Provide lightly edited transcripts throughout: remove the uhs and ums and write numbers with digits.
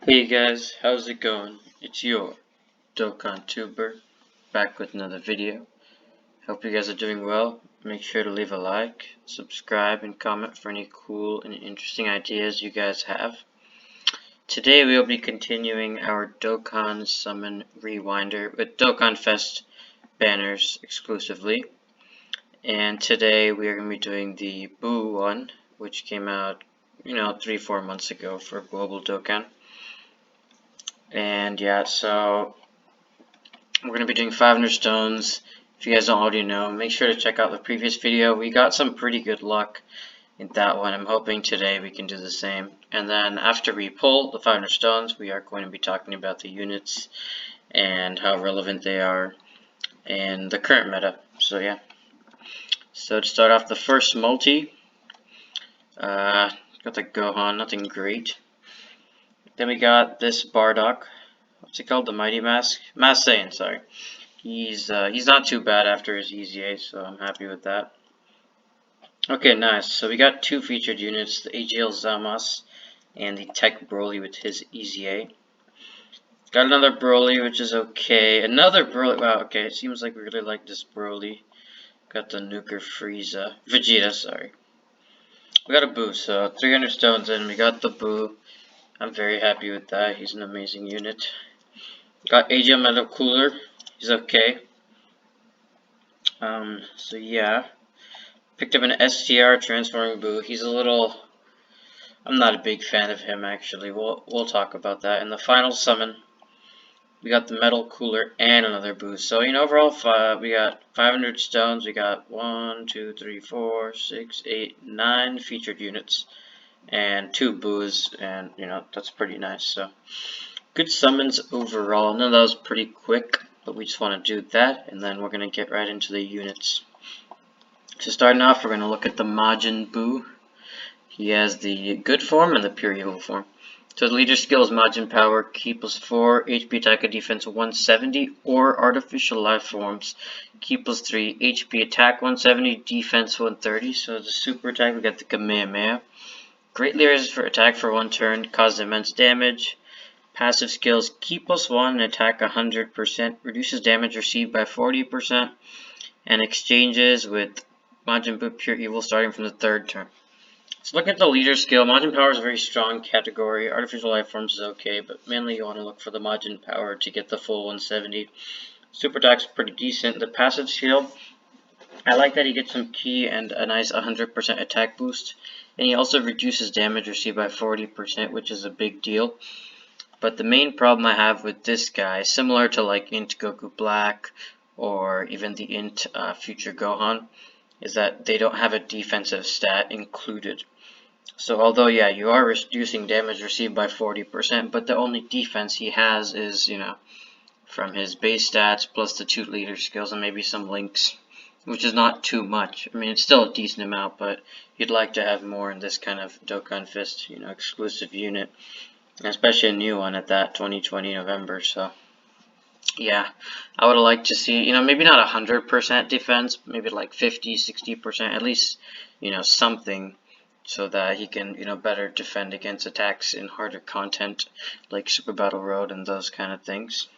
Hey guys, how's it going? It's your Dokkan tuber back with another video. Hope you guys are doing well. Make sure to leave a like, subscribe, and comment for any cool and interesting ideas you guys have. Today we will be continuing our Dokkan Summon Rewinder with Dokkan Fest banners exclusively. And today we are going to be doing the Buu one, which came out, 3-4 months ago for Global Dokkan. And yeah, so we're going to be doing 500 stones. If you guys don't already know, make sure to check out the previous video. We got some pretty good luck in that one. I'm hoping today we can do the same. And then after we pull the 500 stones, we are going to be talking about the units and how relevant they are in the current meta. So yeah. So to start off, the first multi, got the Gohan, nothing great. Then we got this Bardock. What's he called? The Mighty Mask? Mask Saiyan, sorry. He's not too bad after his EZA, so I'm happy with that. Okay, nice. So we got two featured units, the AGL Zamas and the Tech Broly with his EZA. Got another Broly, which is okay. Another Broly. Wow, okay. It seems like we really like this Broly. Got the Nuker Frieza. Vegeta, sorry. We got a Buu, so 300 stones in. We got the Buu. I'm very happy with that. He's an amazing unit. Got AGL Metal Cooler. He's okay. So yeah. Picked up an STR Transforming Buu. He's a little... I'm not a big fan of him, actually. We'll talk about that. In the final summon, we got the Metal Cooler and another Buu. So, overall, we got 500 stones. We got 1, 2, 3, 4, 6, 8, 9 featured units. And 2 Buus. And, that's pretty nice. So, good summons overall. None of that was pretty quick. But we just want to do that. And then we're going to get right into the units. So starting off, we're going to look at the Majin Buu. He has the good form and the pure evil form. So the leader skill is Majin Power, Ki plus 4, HP attack and defense 170, or Artificial Life Forms, Ki plus 3, HP attack 170, defense 130. So the super attack, we got the Kamehameha. Great leaders for attack for 1 turn, cause immense damage. Passive skills, Ki plus 1, attack 100%, reduces damage received by 40%, and exchanges with Majin Buu Pure Evil starting from the 3rd turn. So look at the leader skill. Majin Power is a very strong category. Artificial Life Forms is okay, but mainly you want to look for the Majin Power to get the full 170. Super Attack's pretty decent. The passive skill, I like that he gets some Ki and a nice 100% attack boost. And he also reduces damage received by 40%, which is a big deal. But the main problem I have with this guy, similar to like Int Goku Black or even the Int Future Gohan, is that they don't have a defensive stat included. So although, yeah, you are reducing damage received by 40%, but the only defense he has is, from his base stats plus the 2 leader skills and maybe some links, which is not too much. I mean, it's still a decent amount, but you'd like to have more in this kind of Dokkan Fist, exclusive unit, and especially a new one at that 2020 November, so... Yeah, I would have liked to see, maybe not 100% defense, maybe like 50, 60%, at least, something, so that he can, better defend against attacks in harder content, like Super Battle Road and those kind of things.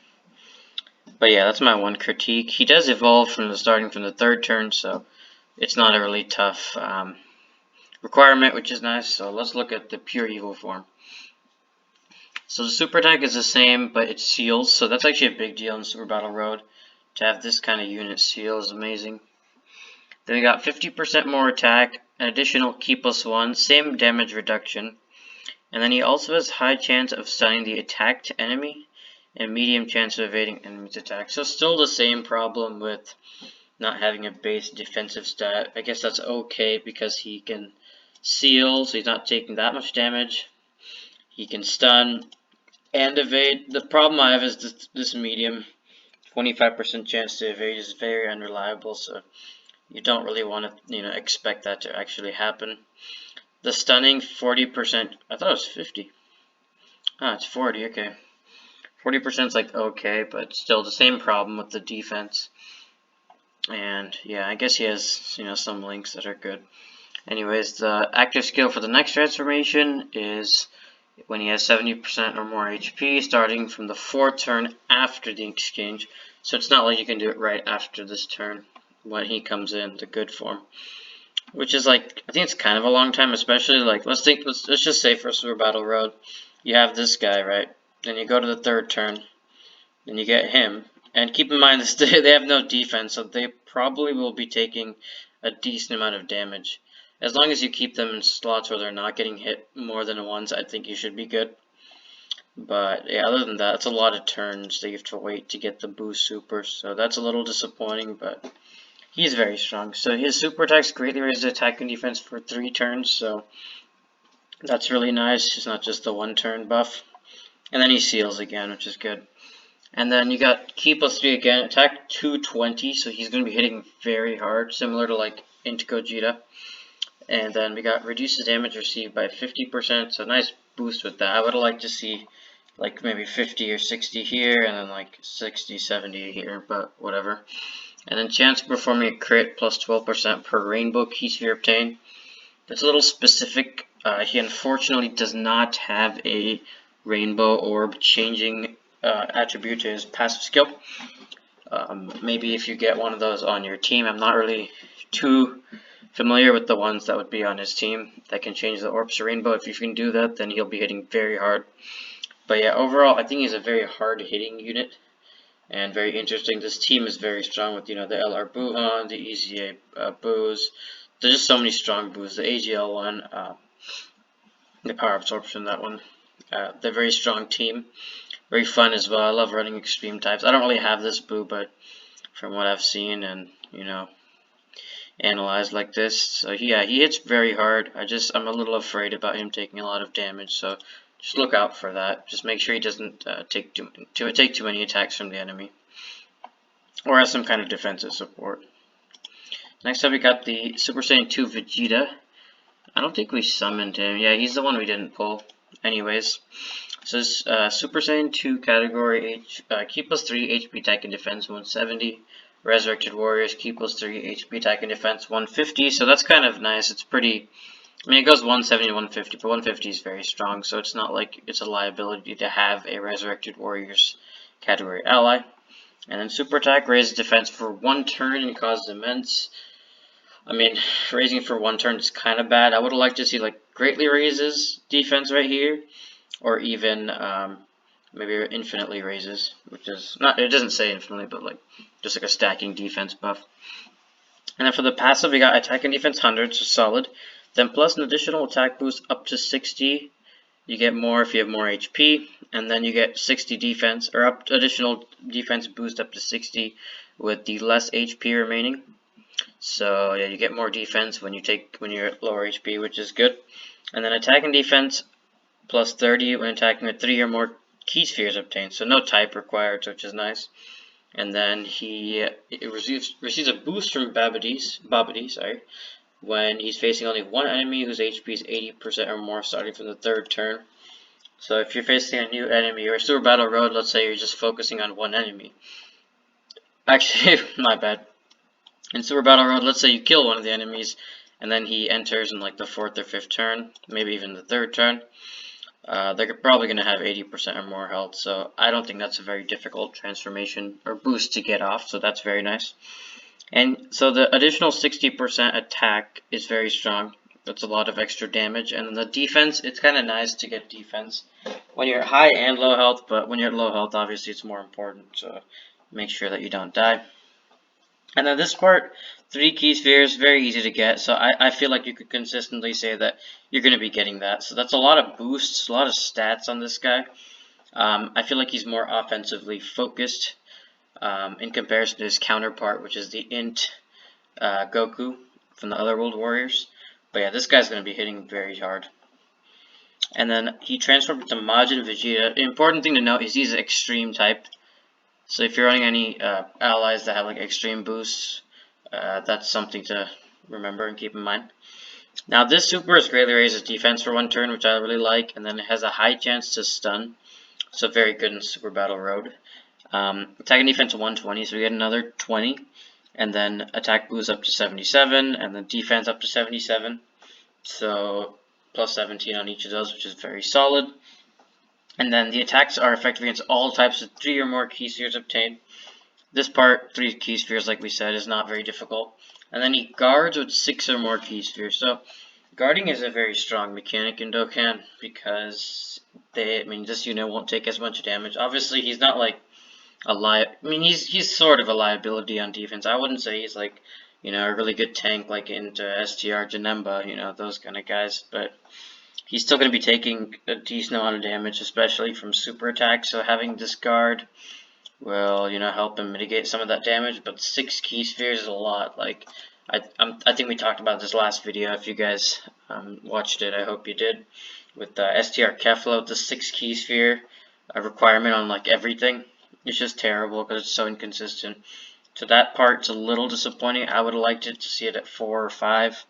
But yeah, that's my one critique. He does evolve starting from the 3rd turn, so it's not a really tough requirement, which is nice. So let's look at the pure evil form. So the super attack is the same, but it seals, so that's actually a big deal in Super Battle Road. To have this kind of unit seal is amazing. Then we got 50% more attack, an additional Ki plus 1, same damage reduction. And then he also has high chance of stunning the attacked enemy, and medium chance of evading enemy's attack. So still the same problem with not having a base defensive stat. I guess that's okay because he can seal, so he's not taking that much damage. He can stun and evade. The problem I have is this medium 25% chance to evade is very unreliable, so you don't really want to expect that to actually happen. The stunning 40%, I thought it was 50. Ah, it's 40, okay. 40% is like okay, but still the same problem with the defense. And yeah, I guess he has some links that are good. Anyways, the active skill for the next transformation is when he has 70% or more HP, starting from the 4th turn after the exchange. So it's not like you can do it right after this turn when he comes in, the good form. Which is like, I think it's kind of a long time, especially like, let's just say for Super Battle Road, you have this guy, right? Then you go to the 3rd turn, then you get him. And keep in mind, they have no defense, so they probably will be taking a decent amount of damage. As long as you keep them in slots where they're not getting hit more than once, I think you should be good. But yeah, other than that, it's a lot of turns that you have to wait to get the boost super, so that's a little disappointing, but he's very strong. So his super attacks greatly raise the attack and defense for 3 turns, so that's really nice. It's not just the 1 turn buff. And then he seals again, which is good. And then you got Ki +3 again, attack 220, so he's going to be hitting very hard, similar to like into Gogeta. And then we got reduces damage received by 50%, so nice boost with that. I would have liked to see like maybe 50 or 60 here, and then like 60, 70 here, but whatever. And then chance of performing a crit plus 12% per rainbow key sphere obtained. That's a little specific. He unfortunately does not have a rainbow orb changing attribute to his passive skill. Maybe if you get one of those on your team. I'm not really too familiar with the ones that would be on his team that can change the orbs to rainbow. If you can do that, then he'll be hitting very hard. But yeah, overall, I think he's a very hard hitting unit and very interesting. This team is very strong with, you know, the LR Buhan, the EZA Boos. There's just so many strong Boos. The AGL one, the power absorption, that one. They're a very strong team. Very fun as well. I love running extreme types. I don't really have this Buu, but from what I've seen and, you know, analyzed like this, so yeah, he hits very hard. I'm a little afraid about him taking a lot of damage, so just look out for that. Just make sure he doesn't take too many attacks from the enemy, or has some kind of defensive support. Next up, we got the Super Saiyan 2 Vegeta. I don't think we summoned him. Yeah, he's the one we didn't pull. Anyways, so this Super Saiyan 2 category Ki +3 HP attack and defense 170. Resurrected Warriors Ki +3 HP attack and defense 150. So that's kind of nice. It's pretty. I mean, it goes 170 to 150, but 150 is very strong. So it's not like it's a liability to have a Resurrected Warriors category ally. And then super attack raises defense for 1 turn and causes immense. I mean, raising for 1 turn is kind of bad. I would have liked to see like greatly raises defense right here, or even maybe infinitely raises, which is not. It doesn't say infinitely, but like just like a stacking defense buff. And then for the passive, we got attack and defense 100, so solid. Then plus an additional attack boost up to 60. You get more if you have more HP, and then you get 60 defense, or additional defense boost up to 60 with the less HP remaining. So yeah, you get more defense when you're at lower HP, which is good. And then attack and defense plus 30 when attacking with 3 or more key spheres obtained. So no type required, which is nice. And then he receives a boost from Babidi, when he's facing only one enemy whose HP is 80% or more starting from the 3rd turn. So if you're facing a new enemy or Super Battle Road, let's say you're just focusing on one enemy. Actually, my bad. In Super Battle Road, let's say you kill one of the enemies, and then he enters in like the 4th or 5th turn, maybe even the 3rd turn. They're probably going to have 80% or more health, so I don't think that's a very difficult transformation or boost to get off, so that's very nice. And so the additional 60% attack is very strong. That's a lot of extra damage. And the defense, it's kind of nice to get defense when you're at high and low health, but when you're at low health, obviously it's more important, so make sure that you don't die. And then this part, 3 key spheres, very easy to get, so I feel like you could consistently say that you're going to be getting that. So that's a lot of boosts, a lot of stats on this guy. I feel like he's more offensively focused in comparison to his counterpart, which is the Int Goku from the other World Warriors. But yeah, this guy's going to be hitting very hard. And then he transformed to Majin Vegeta. The important thing to note is he's an extreme type. So if you're running any allies that have like extreme boosts, that's something to remember and keep in mind. Now this super is greatly raises defense for 1 turn, which I really like, and then it has a high chance to stun. So very good in Super Battle Road. Attack and defense 120, so we get another 20. And then attack boost up to 77, and then defense up to 77. So plus 17 on each of those, which is very solid. And then the attacks are effective against all types of 3 or more key spheres obtained. This part, 3 key spheres, like we said, is not very difficult. And then he guards with 6 or more key spheres. So guarding is a very strong mechanic in Dokkan because this unit won't take as much damage. Obviously, he's not like he's sort of a liability on defense. I wouldn't say he's like, a really good tank like into STR Janemba, those kind of guys, but he's still going to be taking a decent amount of damage, especially from super attacks. So having this guard will, help him mitigate some of that damage. But 6 key spheres is a lot. Like, I think we talked about this last video. If you guys watched it, I hope you did. With STR Kefla, the 6 key sphere requirement on like everything. It's just terrible because it's so inconsistent. So that part's a little disappointing. I would have liked it to see it at 4 or 5.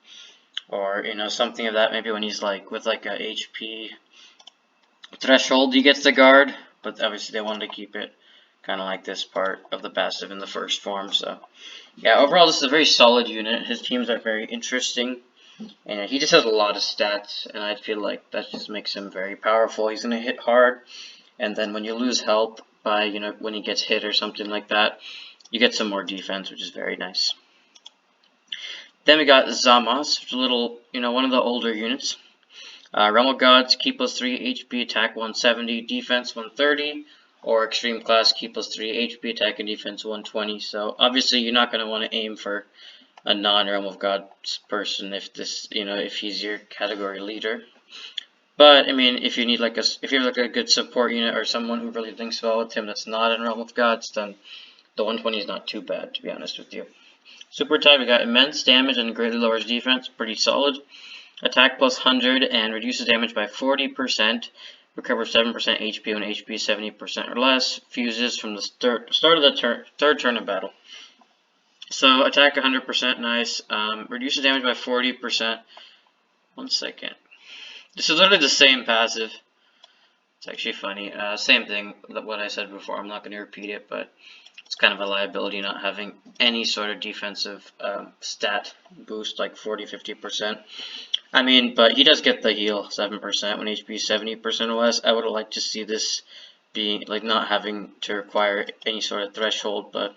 Or, something of that, maybe when he's like with like a HP threshold he gets the guard, but obviously they wanted to keep it kind of like this part of the passive in the first form. So yeah, overall this is a very solid unit. His teams are very interesting, and he just has a lot of stats, and I feel like that just makes him very powerful. He's going to hit hard, and then when you lose health by, when he gets hit or something like that, you get some more defense, which is very nice. Then we got Zamos, which is a little, one of the older units. Realm of Gods, key plus 3 HP, attack 170, defense 130, or Extreme Class, key plus 3 HP, attack and defense 120. So obviously you're not going to want to aim for a non-Realm of Gods person if this, if he's your category leader. But I mean, if you need if you have like a good support unit or someone who really thinks well with him that's not in Realm of Gods, then the 120 is not too bad, to be honest with you. Super type, we got immense damage and greatly lowers defense, pretty solid. Attack plus 100 and reduces damage by 40%. Recovers 7% HP when HP is 70% or less. Fuses from the start of the third turn of battle. So attack 100%, nice. Reduces damage by 40%. 1 second. This is literally the same passive. It's actually funny. Same thing that what I said before. I'm not going to repeat it, but it's kind of a liability not having any sort of defensive stat boost like 40-50%. I mean, but he does get the heal 7% when HP is 70% or less. I would have liked to see this being like not having to require any sort of threshold, but I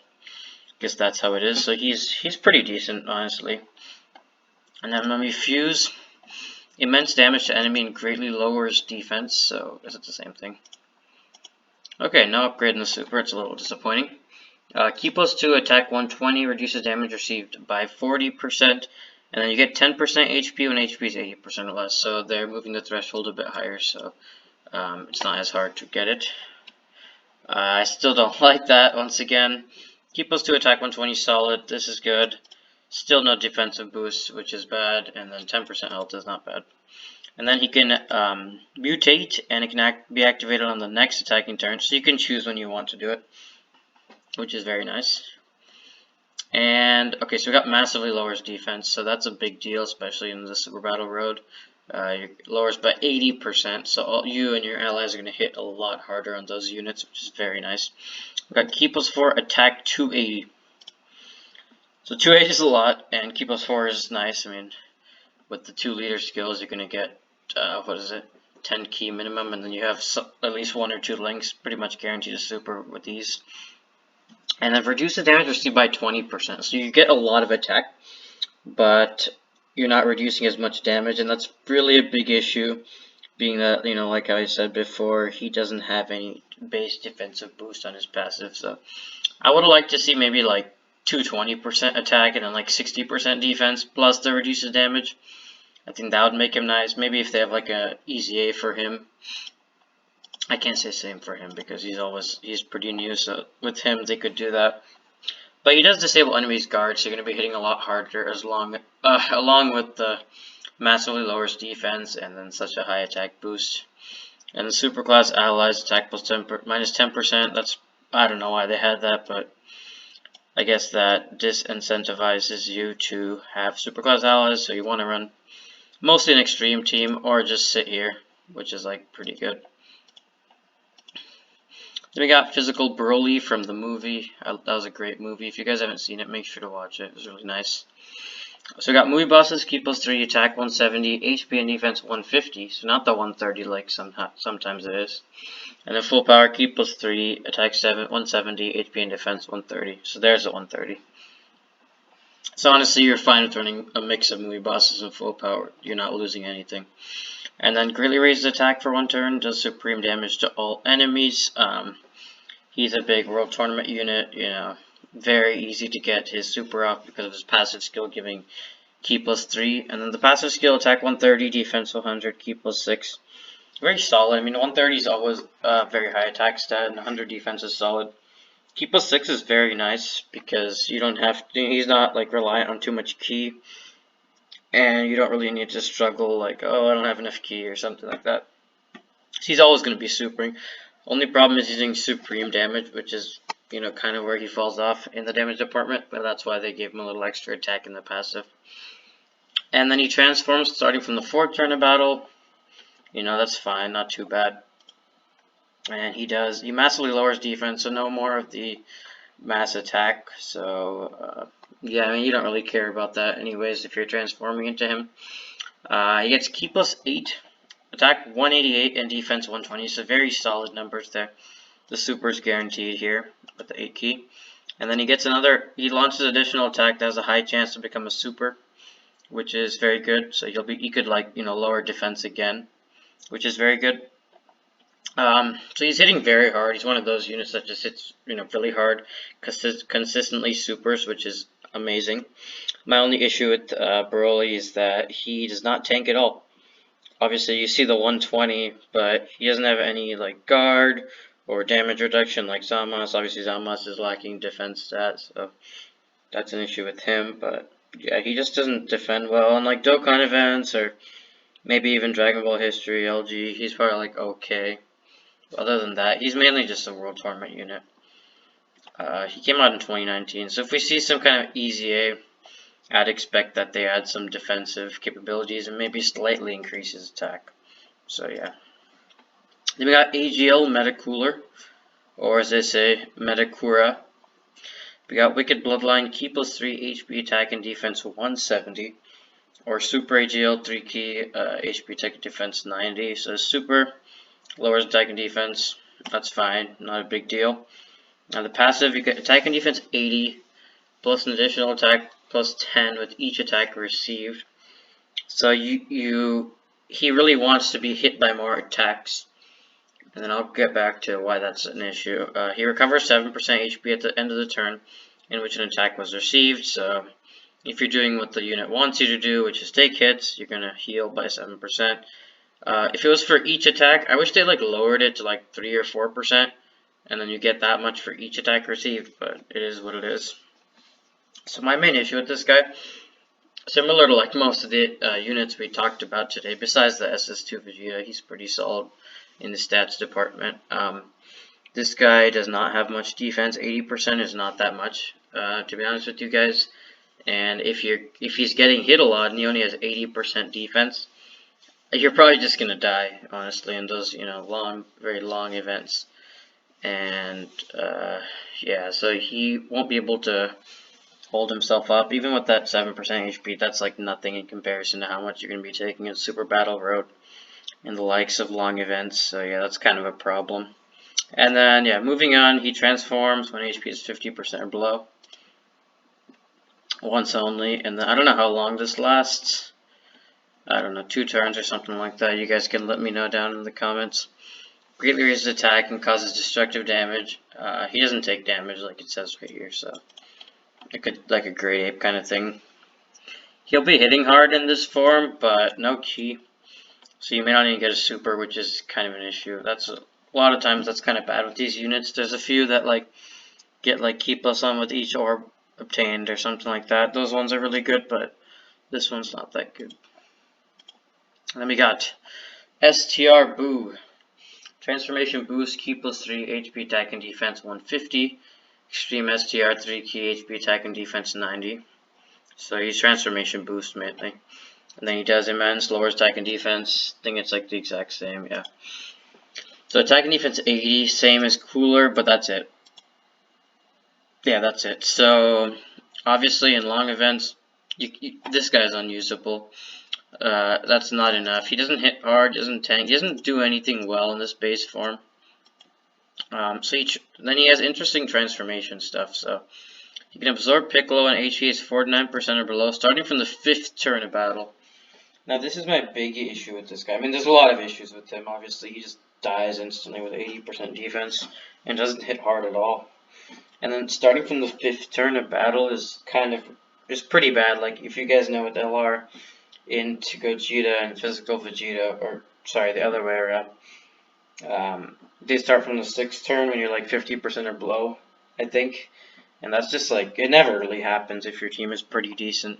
guess that's how it is. So he's pretty decent, honestly. And then let me fuse. Immense damage to enemy and greatly lowers defense. So is it the same thing? Okay, no upgrade in the super. It's a little disappointing. Key plus 2, attack 120, reduces damage received by 40%, and then you get 10% HP when HP is 80% or less, so they're moving the threshold a bit higher, so it's not as hard to get it. I still don't like that, once again. Key plus 2, attack 120, solid, this is good. Still no defensive boost, which is bad, and then 10% health is not bad. And then he can mutate, and it can be activated on the next attacking turn, so you can choose when you want to do it, which is very nice. And okay, so we got massively lowers defense, so that's a big deal, especially in the Super Battle Road. It lowers by 80%, so all you and your allies are going to hit a lot harder on those units, which is very nice. We got key plus 4, attack 280. So 280 is a lot, and key plus 4 is nice. I mean, with the 2 leader skills, you're going to get 10 key minimum, and then you have at least 1 or 2 links, pretty much guaranteed a super with these. And then reduce the damage received by 20%. So you get a lot of attack, but you're not reducing as much damage, and that's really a big issue, being that, like I said before, he doesn't have any base defensive boost on his passive. So I would have liked to see maybe like 220% attack and then like 60% defense plus the reduces damage. I think that would make him nice. Maybe if they have like a easy A for him. I can't say same for him because he's pretty new, so with him they could do that. But he does disable enemies' guards, so you're going to be hitting a lot harder along with the massively lowers defense and then such a high attack boost. And the superclass allies attack plus minus 10%. That's, I don't know why they had that, but I guess that disincentivizes you to have superclass allies, so you want to run mostly an extreme team or just sit here, which is like pretty good. Then we got Physical Broly from the movie. That was a great movie. If you guys haven't seen it, make sure to watch it. It was really nice. So we got movie bosses, ki plus 3, attack 170, HP and defense 150. So not the 130 like sometimes it is. And then full power, ki plus 3, attack 170, HP and defense 130. So there's the 130. So honestly, you're fine with running a mix of movie bosses and full power. You're not losing anything. And then greatly raises attack for 1 turn, does supreme damage to all enemies. He's a big World Tournament unit, you know, very easy to get his super off because of his passive skill giving ki plus 3. And then the passive skill, attack 130, defense 100, ki plus 6. Very solid. I mean, 130 is always a very high attack stat, and 100 defense is solid. Ki plus 6 is very nice because you don't have to, he's not like reliant on too much ki. And you don't really need to struggle like, oh, I don't have enough ki or something like that. So he's always going to be supering. Only problem is using supreme damage, which is, you know, kind of where he falls off in the damage department, but that's why they gave him a little extra attack in the passive. And then he transforms starting from the 4th turn of battle. You know, that's fine, not too bad. And he massively lowers defense, so no more of the mass attack. So, yeah, I mean, you don't really care about that anyways if you're transforming into him. He gets ki plus 8, attack 188, and defense 120, so very solid numbers there. The super is guaranteed here with the 8 ki. And then he gets he launches additional attack that has a high chance to become a super, which is very good. So he could like, you know, lower defense again, which is very good. So he's hitting very hard. He's one of those units that just hits, you know, really hard, consistently supers, which is amazing. My only issue with Broly is that he does not tank at all. Obviously, you see the 120, but he doesn't have any like guard or damage reduction like Zamasu. Obviously, Zamasu is lacking defense stats, so that's an issue with him. But yeah, he just doesn't defend well. And like Dokkan events or maybe even Dragon Ball History, LG, he's probably like okay. Other than that, he's mainly just a World Tournament unit. He came out in 2019, so if we see some kind of EZA, I'd expect that they add some defensive capabilities and maybe slightly increase his attack. So yeah. Then we got AGL Metacooler, or as they say, Metacura. We got Wicked Bloodline, ki plus 3, HP attack and defense 170. Or Super AGL 3 ki, HP attack and defense 90. So super lowers attack and defense. That's fine, not a big deal. Now the passive, you get attack and defense 80, plus an additional attack plus 10 with each attack received. So he really wants to be hit by more attacks. And then I'll get back to why that's an issue. He recovers 7% HP at the end of the turn in which an attack was received. So if you're doing what the unit wants you to do, which is take hits, you're going to heal by 7%. If it was for each attack, I wish they like lowered it to like 3 or 4%. And then you get that much for each attack received, but it is what it is. So my main issue with this guy, similar to like most of the units we talked about today, besides the SS2 Vegeta, he's pretty solid in the stats department. This guy does not have much defense. 80% is not that much, to be honest with you guys. And if he's getting hit a lot and he only has 80% defense, you're probably just gonna die, honestly, in those, you know, very long events. And yeah, so he won't be able to hold himself up. Even with that 7% HP, that's like nothing in comparison to how much you're going to be taking in Super Battle Road and the likes of long events. So yeah, that's kind of a problem. And then, yeah, moving on, he transforms when HP is 50% or below. Once only. And then, I don't know how long this lasts. I don't know, 2 turns or something like that. You guys can let me know down in the comments. Greatly raises attack and causes destructive damage. He doesn't take damage like it says right here, so like a Great Ape kind of thing. He'll be hitting hard in this form, but no ki. So you may not even get a super, which is kind of an issue. That's a lot of times that's kind of bad with these units. There's a few that like get like ki plus 1 with each orb obtained or something like that. Those ones are really good, but this one's not that good. And then we got STR Buu. Transformation boost, ki plus 3, HP attack and defense 150. Extreme STR 3 ki, HP attack and defense 90. So he's transformation boost mainly. And then he does immense, lowers attack and defense. I think it's like the exact same, yeah. So attack and defense 80, same as Cooler, but that's it. Yeah, that's it. So obviously in long events, This guy's unusable. That's not enough. He doesn't hit hard, doesn't tank, he doesn't do anything well in this base form. Then he has interesting transformation stuff. So he can absorb Piccolo and HP is 49% or below, starting from the 5th turn of battle. Now this is my big issue with this guy. I mean, there's a lot of issues with him. Obviously, he just dies instantly with 80% defense and doesn't hit hard at all. And then starting from the 5th turn of battle is pretty bad. Like, if you guys know what LR into Gogeta and physical Vegeta, or sorry, the other way around. They start from the 6th turn when you're like 50% or below, I think. And that's just like, it never really happens if your team is pretty decent.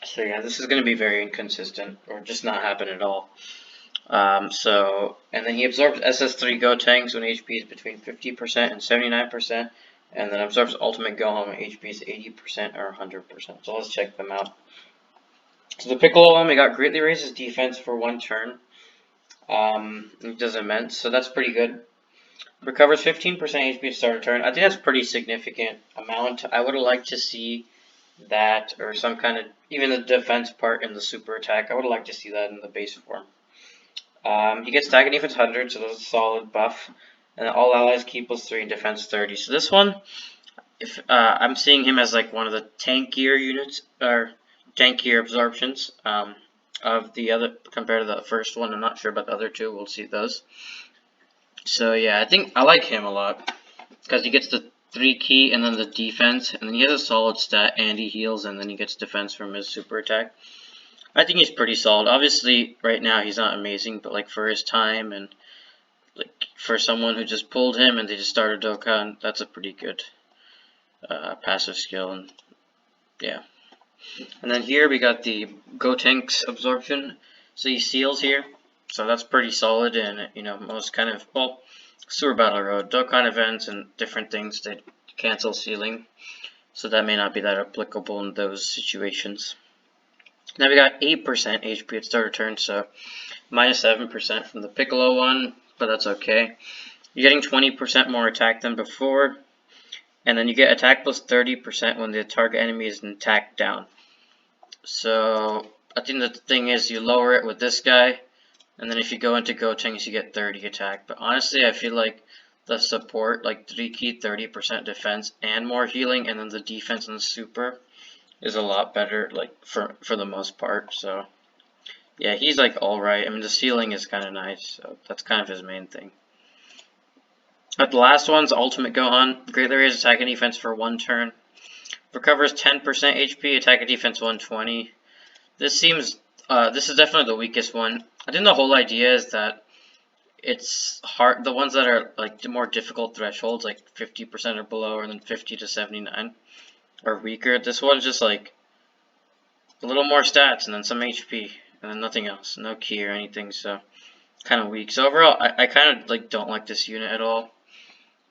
So yeah, this is going to be very inconsistent, or just not happen at all. And then he absorbs SS3 Gotenks when HP is between 50% and 79%, and then absorbs Ultimate Gohan when HP is 80% or 100%. So let's check them out. So the Piccolo one, we got greatly raises defense for 1 turn. It does immense, so that's pretty good. Recovers 15% HP to start a turn. I think that's pretty significant amount. I would have liked to see that, or some kind of, even the defense part in the super attack. I would have liked to see that in the base form. He gets attack and defense 100, so that's a solid buff. And all allies keep +3 and defense 30. So this one, if I'm seeing him as like one of the tankier units, or tankier absorptions of the other, compared to the first one. I'm not sure about the other two. We'll see those. So yeah, I think I like him a lot because he gets the 3 key and then the defense, and then he has a solid stat and he heals, and then he gets defense from his super attack. I think he's pretty solid. Obviously, right now he's not amazing, but like for his time and like for someone who just pulled him and they just started Dokkan, that's a pretty good passive skill. And yeah. And then here we got the Gotenks absorption. So he seals here, so that's pretty solid. And most kind of, well, Sewer Battle Road, Dokkan events and different things that cancel sealing, so that may not be that applicable in those situations. Now we got 8% HP at start of turn, so minus 7% from the Piccolo one, but that's okay. You're getting 20% more attack than before, and then you get attack plus 30% when the target enemy is in attack down. So I think the thing is you lower it with this guy, and then if you go into Gotenks you get 30 attack. But honestly, I feel like the support, like 3 key, 30% defense, and more healing, and then the defense and the super is a lot better, like for the most part. So yeah, he's like alright. I mean, the ceiling is kind of nice, so that's kind of his main thing. But the last one's Ultimate Gohan. Greatly raises attack and defense for 1 turn. Recovers 10% HP, attack and defense 120. This is definitely the weakest one. I think the whole idea is that it's hard. The ones that are like the more difficult thresholds, like 50% or below, and then 50 to 79, are weaker. This one's just like a little more stats and then some HP and then nothing else, no key or anything. So kind of weak. So overall, I kind of like don't like this unit at all.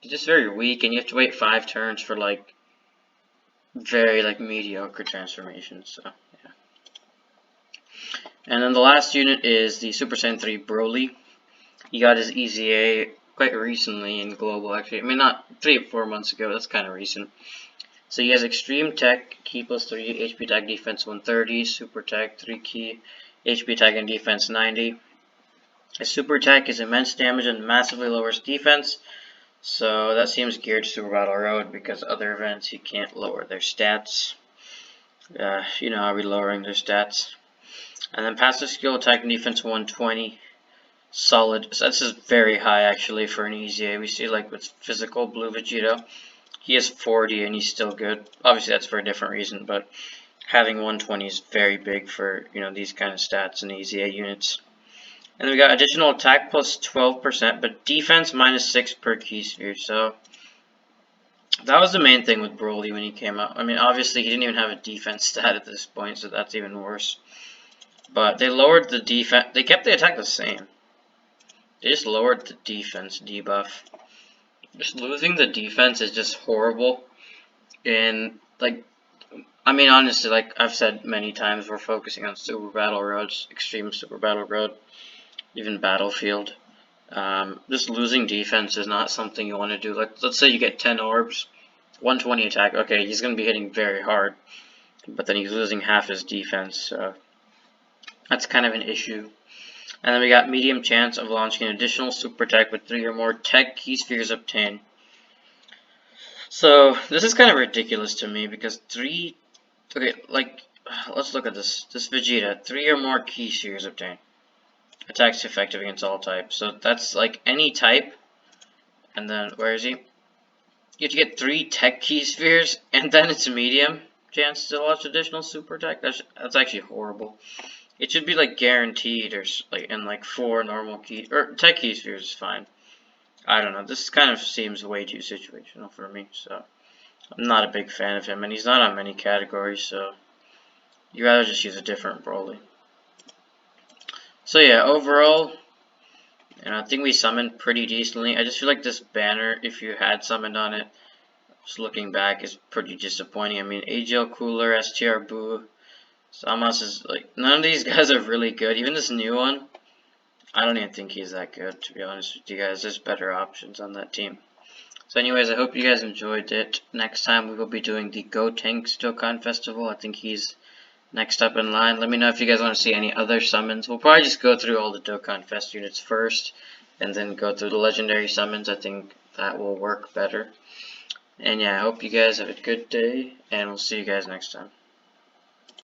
It's just very weak, and you have to wait 5 turns for like very like mediocre transformations. So yeah. And then the last unit is the Super Saiyan 3 Broly. He got his EZA quite recently in Global, actually. I mean, not 3 or 4 months ago. That's kind of recent. So he has Extreme Tech, Key plus 3, HP Attack Defense 130, Super Tech 3 Key, HP Attack and Defense 90. His Super Attack is immense damage and massively lowers defense. So that seems geared to Super Battle Road, because other events you can't lower their stats. You know how we're lowering their stats. And then passive skill, attack and defense 120. Solid. So this is very high actually for an EZA. We see like with physical Blue Vegeta, he has 40 and he's still good. Obviously that's for a different reason, but having 120 is very big for these kind of stats in EZA units. And then we got additional attack plus 12%, but defense minus 6 per key sphere. So that was the main thing with Broly when he came out. I mean, obviously he didn't even have a defense stat at this point, so that's even worse. But they lowered the defense. They kept the attack the same. They just lowered the defense debuff. Just losing the defense is just horrible. And like, I mean, honestly, like I've said many times, we're focusing on Super Battle Roads, Extreme Super Battle Road, even Battlefield. Just losing defense is not something you want to do. Like, let's say you get 10 orbs, 120 attack. Okay, he's going to be hitting very hard. but then he's losing half his defense, so that's kind of an issue. And then we got medium chance of launching an additional super tech with 3 or more tech key spheres obtained. So this is kind of ridiculous to me because 3, okay, like, let's look at this. This Vegeta, 3 or more key spheres obtained. Attacks effective against all types. So that's like any type. And then, where is he? You have to get 3 tech key spheres, and then it's medium chance to launch additional super tech. That's actually horrible. It should be like guaranteed, or like in like 4 normal key or tech key spheres is fine. I don't know. This kind of seems way too situational for me, so I'm not a big fan of him, and he's not on many categories, so you rather just use a different Broly. So yeah, overall, I think we summoned pretty decently. I just feel like this banner, if you had summoned on it, just looking back, is pretty disappointing. I mean, AGL Cooler, STR Buu, Samas is like, none of these guys are really good. Even this new one, I don't even think he's that good, to be honest with you guys. There's better options on that team. So anyways, I hope you guys enjoyed it. Next time we will be doing the Go Tanks Dokkan Festival. I think he's next up in line. Let me know if you guys want to see any other summons. We'll probably just go through all the Dokkan Fest units first, and then go through the legendary summons. I think that will work better. And yeah, I hope you guys have a good day, and we'll see you guys next time.